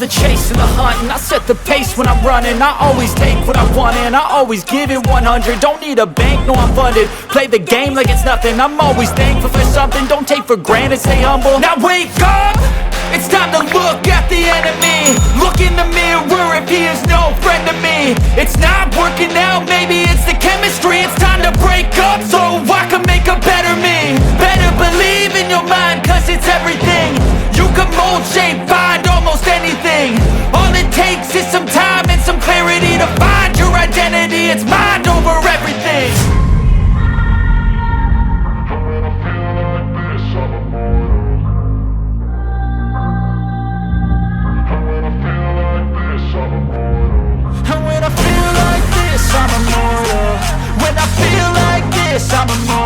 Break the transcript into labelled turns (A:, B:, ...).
A: the chase and the hunt, and I set the pace when I'm running. I always take what I want and I always give it 100. Don't need a bank, no I'm funded. Play the game like it's nothing. I'm always thankful for something. Don't take for granted, stay humble. Now wake up! It's time to look at the enemy. Look in the mirror if he is no friend to me. It's not working out, maybe it's the chemistry. It's time to break up so I can make a better me. Better believe in your mind, cause it's everything. You can mold, shape, find almost anything. All it takes is some time and some clarity to find your identity. It's mind over everything. And when I feel like this, I'm immortal. When I feel like this, I'm immortal.